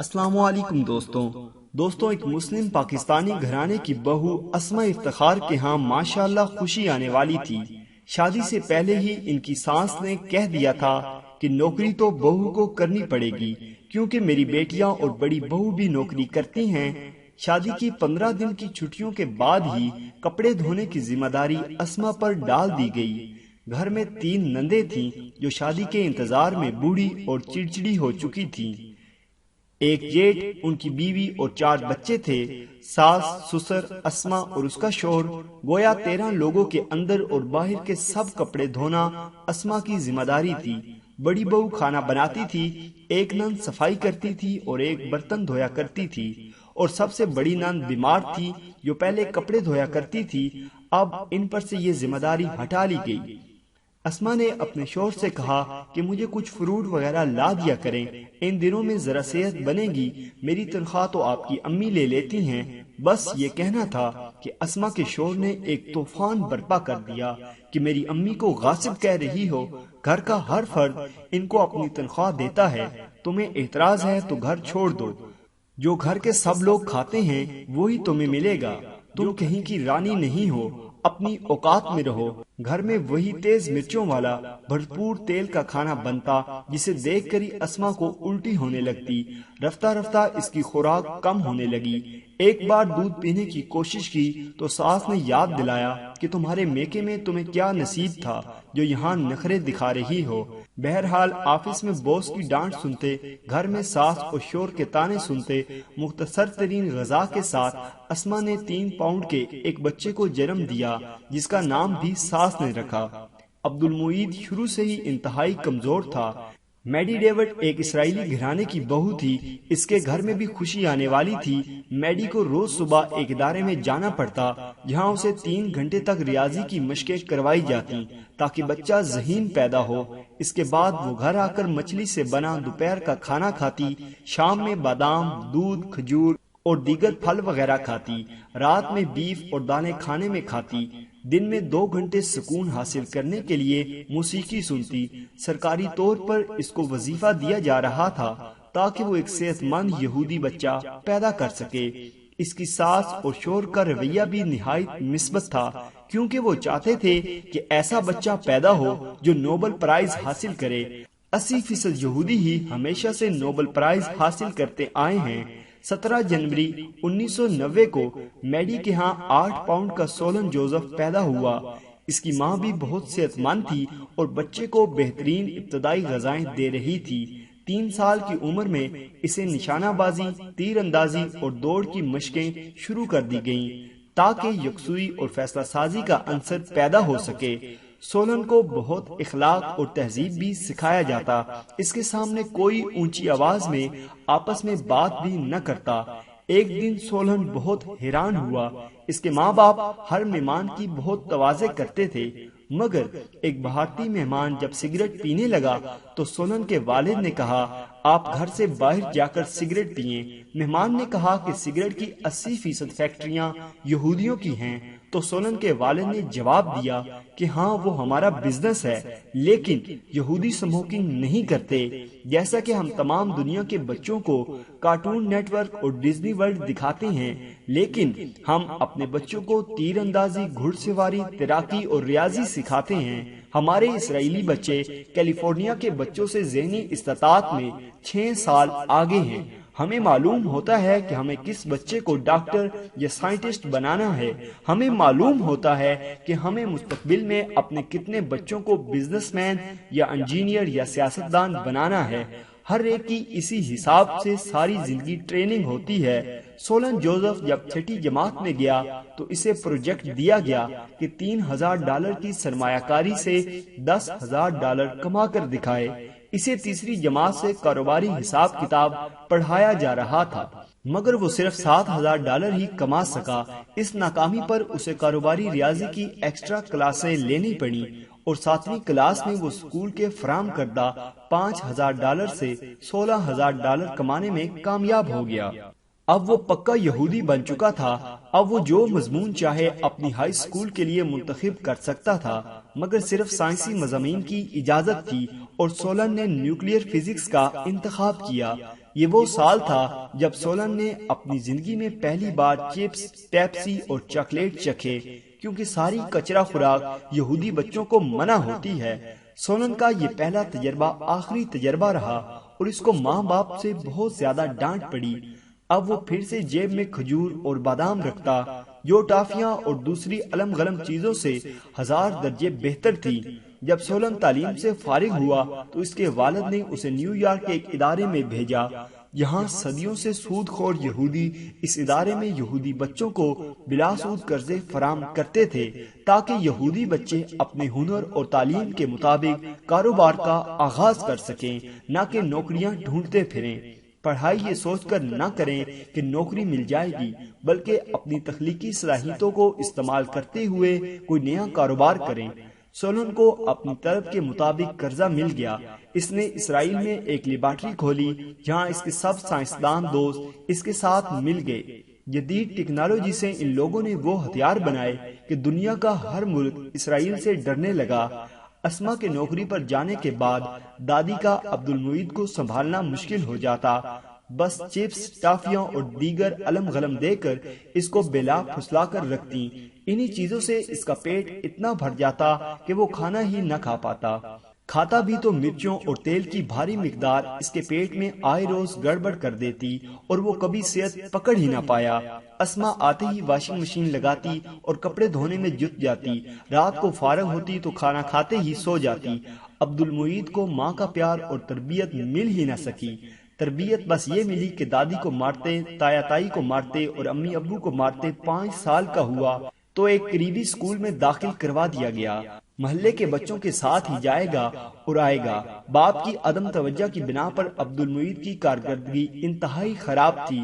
السلام علیکم دوستوں ایک مسلم پاکستانی گھرانے کی بہو اسما افتخار کے ہاں ماشاءاللہ خوشی آنے والی تھی۔ شادی سے پہلے ہی ان کی ساس نے کہہ دیا تھا کہ نوکری تو بہو کو کرنی پڑے گی، کیونکہ میری بیٹیاں اور بڑی بہو بھی نوکری کرتی ہیں۔ شادی کی 15 دن کی چھٹیوں کے بعد ہی کپڑے دھونے کی ذمہ داری اسما پر ڈال دی گئی۔ گھر میں 3 نندیں تھیں جو شادی کے انتظار میں بوڑھی اور چڑچڑی ہو چکی تھیں۔ ایک جیٹ، ان کی بیوی اور 4 بچے تھے۔ ساس، سسر، اسما اور اس کا شوہر، گویا 13 لوگوں کے اندر اور باہر کے سب کپڑے دھونا اسما کی ذمہ داری تھی۔ بڑی بہو کھانا بناتی تھی، ایک نند صفائی کرتی تھی اور ایک برتن دھویا کرتی تھی، اور سب سے بڑی نند بیمار تھی جو پہلے کپڑے دھویا کرتی تھی، اب ان پر سے یہ ذمہ داری ہٹا لی گئی۔ اسما نے اپنے شوہر سے کہا کہ مجھے کچھ فروٹ وغیرہ لا دیا کریں، ان دنوں میں ذرا صحت بنے گی، میری تنخواہ تو آپ کی امی لے لیتی ہیں۔ بس یہ کہنا تھا کہ اسما کے شوہر نے ایک طوفان برپا کر دیا کہ میری امی کو غاصب کہہ رہی ہو، گھر کا ہر فرد ان کو اپنی تنخواہ دیتا ہے، تمہیں اعتراض ہے تو گھر چھوڑ دو، جو گھر کے سب لوگ کھاتے ہیں وہی تمہیں ملے گا، تم کہیں کی رانی نہیں ہو، اپنی اوقات میں رہو۔ گھر میں وہی تیز مرچوں والا بھرپور تیل کا کھانا بنتا جسے دیکھ کر ہی اسما کو الٹی ہونے لگتی۔ رفتہ رفتہ اس کی خوراک کم ہونے لگی۔ ایک بار دودھ پینے کی کوشش کی تو ساس نے یاد دلایا کہ تمہارے میکے میں تمہیں کیا نصیب تھا جو یہاں نخرے دکھا رہی ہو۔ بہرحال آفس میں باس کی ڈانٹ سنتے، گھر میں ساس اور شوہر کے تانے سنتے، مختصر ترین غذا کے ساتھ اسما نے 3 پاؤنڈ کے ایک بچے کو جنم دیا جس کا نام بھی ساس نے رکھا۔ عبد المعید شروع سے ہی انتہائی کمزور تھا۔ میڈی ڈیوڈ ایک اسرائیلی گھرانے کی بہو تھی، اس کے گھر میں بھی خوشی آنے والی تھی۔ میڈی کو روز صبح ایک ادارے میں جانا پڑتا جہاں اسے 3 گھنٹے تک ریاضی کی مشقیں کروائی جاتی تاکہ بچہ ذہین پیدا ہو۔ اس کے بعد وہ گھر آ کر مچھلی سے بنا دوپہر کا کھانا کھاتی، شام میں بادام، دودھ، کھجور اور دیگر پھل وغیرہ کھاتی، رات میں بیف اور دانے کھانے میں کھاتی، دن میں 2 گھنٹے سکون حاصل کرنے کے لیے موسیقی سنتی۔ سرکاری طور پر اس کو وظیفہ دیا جا رہا تھا تاکہ وہ ایک صحت مند یہودی بچہ پیدا کر سکے۔ اس کی ساس اور شوہر کا رویہ بھی نہایت مثبت تھا، کیونکہ وہ چاہتے تھے کہ ایسا بچہ پیدا ہو جو نوبل پرائز حاصل کرے۔ 80% یہودی ہی ہمیشہ سے نوبل پرائز حاصل کرتے آئے ہیں۔ 17 جنوری 1990 کو میڈی کے ہاں 8 پاؤنڈ کا سولن جوزف پیدا ہوا۔ اس کی ماں بھی بہت صحت مند تھی اور بچے کو بہترین ابتدائی غذائیں دے رہی تھی۔ 3 سال کی عمر میں اسے نشانہ بازی، تیر اندازی اور دوڑ کی مشقیں شروع کر دی گئیں تاکہ یکسوئی اور فیصلہ سازی کا عنصر پیدا ہو سکے۔ سولن کو بہت اخلاق اور تہذیب بھی سکھایا جاتا، اس کے سامنے کوئی اونچی آواز میں آپس میں بات بھی نہ کرتا۔ ایک دن سولن بہت حیران ہوا، اس کے ماں باپ ہر مہمان کی بہت تواضع کرتے تھے، مگر ایک بھارتی مہمان جب سگریٹ پینے لگا تو سولن کے والد نے کہا، آپ گھر سے باہر جا کر سگریٹ پئیں۔ مہمان نے کہا کہ سگریٹ کی 80% فیکٹریاں یہودیوں کی ہیں، تو سولن کے والد نے جواب دیا کہ ہاں وہ ہمارا بزنس ہے، لیکن یہودی سموکنگ نہیں کرتے، جیسا کہ ہم تمام دنیا کے بچوں کو کارٹون نیٹ ورک اور ڈزنی ورلڈ دکھاتے ہیں، لیکن ہم اپنے بچوں کو تیر اندازی، گھڑ سواری، تیراکی اور ریاضی سکھاتے ہیں۔ ہمارے اسرائیلی بچے کیلیفورنیا کے بچوں سے ذہنی استطاعت میں 6 سال آگے ہیں۔ ہمیں معلوم ہوتا ہے کہ ہمیں کس بچے کو ڈاکٹر یا سائنٹسٹ بنانا ہے، ہمیں معلوم ہوتا ہے کہ ہمیں مستقبل میں اپنے کتنے بچوں کو بزنس مین یا انجینئر یا سیاستدان بنانا ہے۔ ہر ایک کی اسی حساب سے ساری زندگی ٹریننگ ہوتی ہے۔ سولن جوزف جب 6ٹھی جماعت میں گیا تو اسے پروجیکٹ دیا گیا کہ $3000 کی سرمایہ کاری سے $10,000 کما کر دکھائے۔ اسے تیسری جماعت سے کاروباری حساب کتاب پڑھایا جا رہا تھا، مگر وہ صرف $7,000 ہی کما سکا۔ اس ناکامی پر اسے کاروباری ریاضی کی ایکسٹرا کلاسیں لینی پڑی اور 7ویں کلاس میں وہ اسکول کے فراہم کردہ $5,000 سے $16,000 کمانے میں کامیاب ہو گیا۔ اب وہ پکا یہودی بن چکا تھا، اب وہ جو مضمون چاہے اپنی ہائی اسکول کے لیے منتخب کر سکتا تھا، مگر صرف سائنسی مضامین کی اجازت تھی اور سولن نے نیوکلیئر فزکس کا انتخاب کیا۔ یہ وہ سال تھا جب سولن نے اپنی زندگی میں پہلی بار چپس، پیپسی اور چاکلیٹ چکھے، کیونکہ ساری کچرا خوراک یہودی بچوں کو منع ہوتی ہے۔ سولن کا یہ پہلا تجربہ آخری تجربہ رہا اور اس کو ماں باپ سے بہت زیادہ ڈانٹ پڑی۔ اب وہ پھر سے جیب میں کھجور اور بادام رکھتا، جو ٹافیاں اور دوسری الم غلم چیزوں سے 1000 درجے بہتر تھی۔ جب سولن تعلیم سے فارغ ہوا تو اس کے والد نے اسے نیو یارک کے ایک ادارے میں بھیجا۔ یہاں صدیوں سے سود خور یہودی اس ادارے میں یہودی بچوں کو بلا سود قرضے فراہم کرتے تھے تاکہ یہودی بچے اپنے ہنر اور تعلیم کے مطابق کاروبار کا آغاز کر سکیں، نہ کہ نوکریاں ڈھونڈتے پھریں۔ پڑھائی یہ سوچ کر نہ کریں کہ نوکری مل جائے گی، بلکہ اپنی تخلیقی صلاحیتوں کو استعمال کرتے ہوئے کوئی نیا کاروبار کریں۔ سولن کو اپنی طلب کے مطابق قرضہ مل گیا۔ اس نے اسرائیل میں ایک لیبارٹری کھولی جہاں اس کے سب سائنسدان دوست اس کے ساتھ مل گئے۔ جدید ٹیکنالوجی سے ان لوگوں نے وہ ہتھیار بنائے کہ دنیا کا ہر ملک اسرائیل سے ڈرنے لگا۔ اسما کے نوکری پر جانے کے بعد دادی کا عبد المعید کو سنبھالنا مشکل ہو جاتا۔ بس چپس، ٹافیاں اور دیگر الم غلم دے کر اس کو بلا پھسلا کر رکھتی۔ انہی چیزوں سے اس کا پیٹ اتنا بھر جاتا کہ وہ کھانا ہی نہ کھا پاتا۔ کھاتا بھی تو مرچوں اور تیل کی بھاری مقدار اس کے پیٹ میں آئے روز گڑبڑ کر دیتی اور وہ کبھی صحت پکڑ ہی نہ پایا۔ اسما آتے ہی واشنگ مشین لگاتی اور کپڑے دھونے میں جٹ جاتی۔ رات کو فارغ ہوتی تو کھانا کھاتے ہی سو جاتی۔ عبد المعید کو ماں کا پیار اور تربیت مل ہی نہ سکی۔ تربیت بس یہ ملی کہ دادی کو مارتے، تایا تائی کو مارتے اور امی ابو کو مارتے 5 سال کا ہوا تو ایک قریبی اسکول میں داخل کروا دیا گیا۔ محلے کے بچوں کے ساتھ ہی جائے گا اور آئے گا۔ باپ کی عدم توجہ کی بنا پر عبد المعید کی کارکردگی انتہائی خراب تھی۔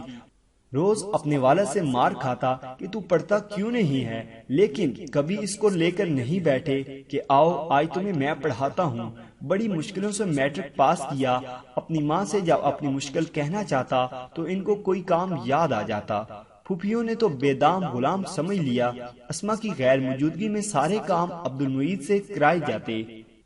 روز اپنے والد سے مار کھاتا کہ تو پڑھتا کیوں نہیں ہے، لیکن کبھی اس کو لے کر نہیں بیٹھے کہ آؤ آج تمہیں میں پڑھاتا ہوں۔ بڑی مشکلوں سے میٹرک پاس کیا۔ اپنی ماں سے جب اپنی مشکل کہنا چاہتا تو ان کو کوئی کام یاد آ جاتا۔ پھوپھیوں نے تو بے دام غلام سمجھ لیا۔ اسما کی غیر موجودگی میں سارے کام عبد المعید سے کرائے جاتے،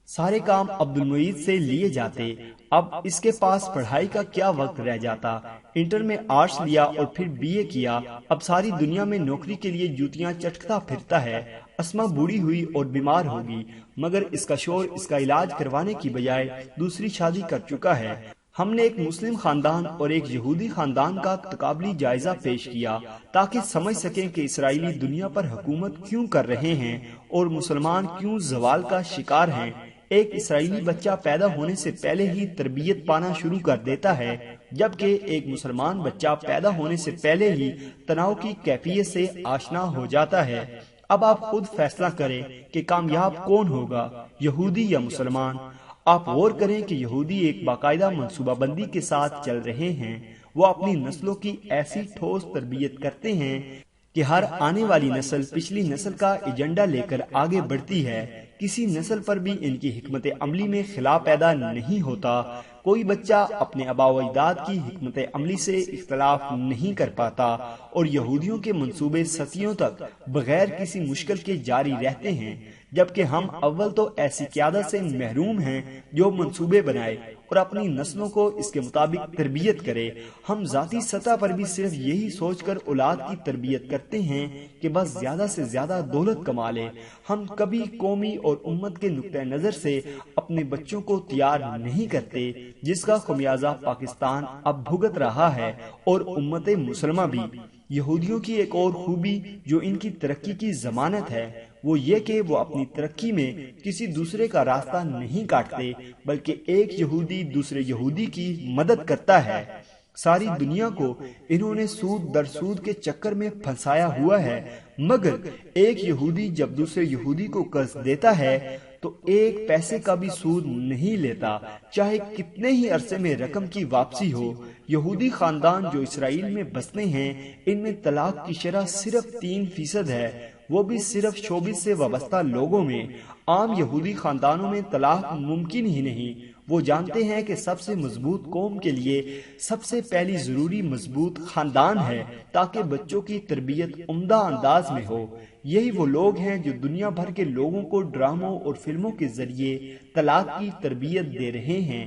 سارے کام عبد المعید سے لیے جاتے۔ اب اس کے پاس پڑھائی کا کیا وقت رہ جاتا۔ انٹر میں آرٹس لیا اور پھر بی اے کیا۔ اب ساری دنیا میں نوکری کے لیے جوتیاں چٹکتا پھرتا ہے۔ اسما بوڑھی ہوئی اور بیمار ہوگی، مگر اس کا شوہر اس کا علاج کروانے کی بجائے دوسری شادی کر چکا ہے۔ ہم نے ایک مسلم خاندان اور ایک یہودی خاندان کا تقابلی جائزہ پیش کیا تاکہ سمجھ سکیں کہ اسرائیلی دنیا پر حکومت کیوں کر رہے ہیں اور مسلمان کیوں زوال کا شکار ہیں۔ ایک اسرائیلی بچہ پیدا ہونے سے پہلے ہی تربیت پانا شروع کر دیتا ہے، جبکہ ایک مسلمان بچہ پیدا ہونے سے پہلے ہی تناؤ کی کیفیت سے آشنا ہو جاتا ہے۔ اب آپ خود فیصلہ کریں کہ کامیاب کون ہوگا، یہودی یا مسلمان۔ آپ غور کریں کہ یہودی ایک باقاعدہ منصوبہ بندی کے ساتھ چل رہے ہیں۔ وہ اپنی نسلوں کی ایسی ٹھوس تربیت کرتے ہیں کہ ہر آنے والی نسل پچھلی نسل کا ایجنڈا لے کر آگے بڑھتی ہے۔ کسی نسل پر بھی ان کی حکمت عملی میں خلا پیدا نہیں ہوتا۔ کوئی بچہ اپنے آباء و اجداد کی حکمت عملی سے اختلاف نہیں کر پاتا، اور یہودیوں کے منصوبے صدیوں تک بغیر کسی مشکل کے جاری رہتے ہیں، جبکہ ہم اول تو ایسی قیادت سے محروم ہیں جو منصوبے بنائے اور اپنی نسلوں کو اس کے مطابق تربیت کرے۔ ہم ذاتی سطح پر بھی صرف یہی سوچ کر اولاد کی تربیت کرتے ہیں کہ بس زیادہ سے زیادہ دولت کما لے۔ ہم کبھی قومی اور امت کے نقطہ نظر سے اپنے بچوں کو تیار نہیں کرتے، جس کا خمیازہ پاکستان اب بھگت رہا ہے اور امت مسلمہ بھی۔ یہودیوں کی ایک اور خوبی جو ان کی ترقی کی ضمانت ہے وہ یہ کہ وہ اپنی ترقی میں کسی دوسرے کا راستہ نہیں کاٹتے، بلکہ ایک یہودی دوسرے یہودی کی مدد کرتا ہے۔ ساری دنیا کو انہوں نے سود در سود کے چکر میں پھنسایا ہوا ہے، مگر ایک یہودی جب دوسرے یہودی کو قرض دیتا ہے تو ایک پیسے کا بھی سود نہیں لیتا، چاہے کتنے ہی عرصے میں رقم کی واپسی ہو۔ یہودی خاندان جو اسرائیل میں بستے ہیں، ان میں طلاق کی شرح صرف 3% ہے، وہ بھی صرف شوبز سے وابستہ لوگوں میں۔ عام یہودی خاندانوں میں طلاق ممکن ہی نہیں۔ وہ جانتے ہیں کہ سب سے مضبوط قوم کے لیے سب سے پہلی ضروری مضبوط خاندان ہے، تاکہ بچوں کی تربیت عمدہ انداز میں ہو۔ یہی وہ لوگ ہیں جو دنیا بھر کے لوگوں کو ڈراموں اور فلموں کے ذریعے طلاق کی تربیت دے رہے ہیں۔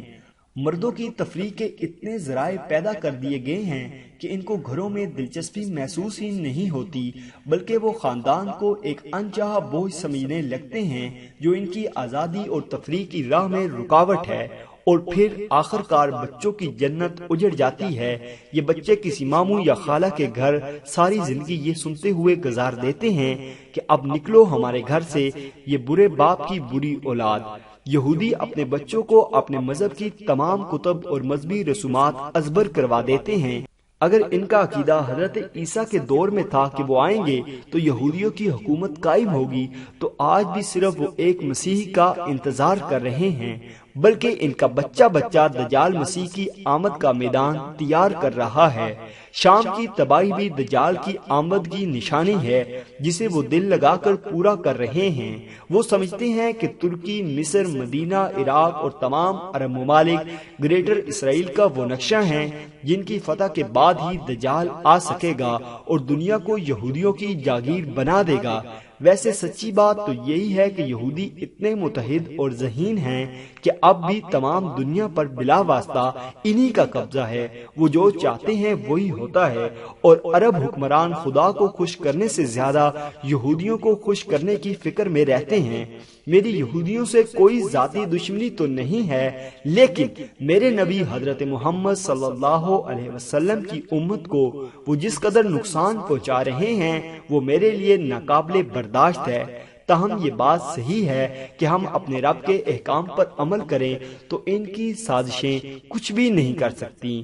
مردوں کی تفریح کے اتنے ذرائع پیدا کر دیے گئے ہیں کہ ان کو گھروں میں دلچسپی محسوس ہی نہیں ہوتی، بلکہ وہ خاندان کو ایک انچاہا بوجھ سمجھنے لگتے ہیں جو ان کی آزادی اور تفریح کی راہ میں رکاوٹ ہے، اور پھر آخر کار بچوں کی جنت اجڑ جاتی ہے۔ یہ بچے کسی ماموں یا خالہ کے گھر ساری زندگی یہ سنتے ہوئے گزار دیتے ہیں کہ اب نکلو ہمارے گھر سے، یہ برے باپ کی بری اولاد۔ یہودی اپنے بچوں کو اپنے مذہب کی تمام کتب اور مذہبی رسومات ازبر کروا دیتے ہیں۔ اگر ان کا عقیدہ حضرت عیسیٰ کے دور میں تھا کہ وہ آئیں گے تو یہودیوں کی حکومت قائم ہوگی، تو آج بھی صرف وہ ایک مسیح کا انتظار کر رہے ہیں، بلکہ ان کا بچہ بچہ دجال مسیح کی آمد کا میدان تیار کر رہا ہے۔ شام کی تباہی بھی دجال کی آمد کی نشانی ہے، جسے وہ دل لگا کر پورا کر رہے ہیں۔ وہ سمجھتے ہیں کہ ترکی، مصر، مدینہ، عراق اور تمام عرب ممالک گریٹر اسرائیل کا وہ نقشہ ہیں جن کی فتح کے بعد ہی دجال آ سکے گا اور دنیا کو یہودیوں کی جاگیر بنا دے گا۔ ویسے سچی بات تو یہی ہے کہ یہودی اتنے متحد اور ذہین ہیں کہ اب بھی تمام دنیا پر بلا واسطہ انہی کا قبضہ ہے۔ وہ جو چاہتے ہیں وہی ہوتا ہے، اور عرب حکمران خدا کو خوش کرنے سے زیادہ یہودیوں کو خوش کرنے کی فکر میں رہتے ہیں۔ میری یہودیوں سے کوئی ذاتی دشمنی تو نہیں ہے، لیکن میرے نبی حضرت محمد صلی اللہ علیہ وسلم کی امت کو وہ جس قدر نقصان پہنچا رہے ہیں وہ میرے لیے ناقابل برداشت ہے۔ تاہم یہ بات صحیح ہے کہ ہم اپنے رب کے احکام پر عمل کریں تو ان کی سازشیں کچھ بھی نہیں کر سکتی۔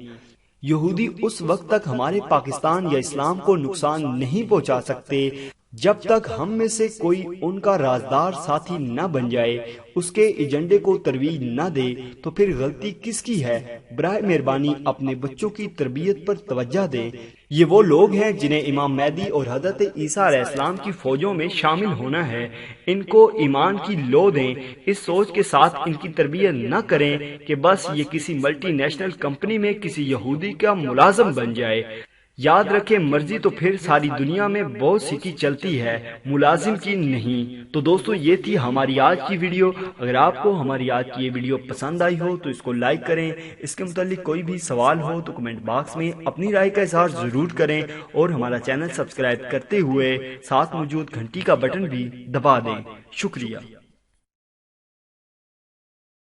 یہودی اس وقت تک ہمارے پاکستان یا اسلام کو نقصان نہیں پہنچا سکتے جب تک ہم میں سے کوئی ان کا رازدار ساتھی نہ بن جائے، اس کے ایجنڈے کو ترویج نہ دے۔ تو پھر غلطی کس کی ہے؟ برائے مہربانی اپنے بچوں کی تربیت پر توجہ دیں۔ یہ وہ لوگ ہیں جنہیں امام مہدی اور حضرت عیسیٰ علیہ السلام کی فوجوں میں شامل ہونا ہے۔ ان کو ایمان کی لو دیں، اس سوچ کے ساتھ ان کی تربیت نہ کریں کہ بس یہ کسی ملٹی نیشنل کمپنی میں کسی یہودی کا ملازم بن جائے۔ یاد رکھیں، مرضی تو پھر ساری دنیا میں بہت سی کی چلتی ہے، ملازم کی نہیں۔ تو دوستو، یہ تھی ہماری آج کی ویڈیو۔ اگر آپ کو ہماری آج کی یہ ویڈیو پسند آئی ہو تو اس کو لائک کریں۔ اس کے متعلق کوئی بھی سوال ہو تو کمنٹ باکس میں اپنی رائے کا اظہار ضرور کریں، اور ہمارا چینل سبسکرائب کرتے ہوئے ساتھ موجود گھنٹی کا بٹن بھی دبا دیں۔ شکریہ۔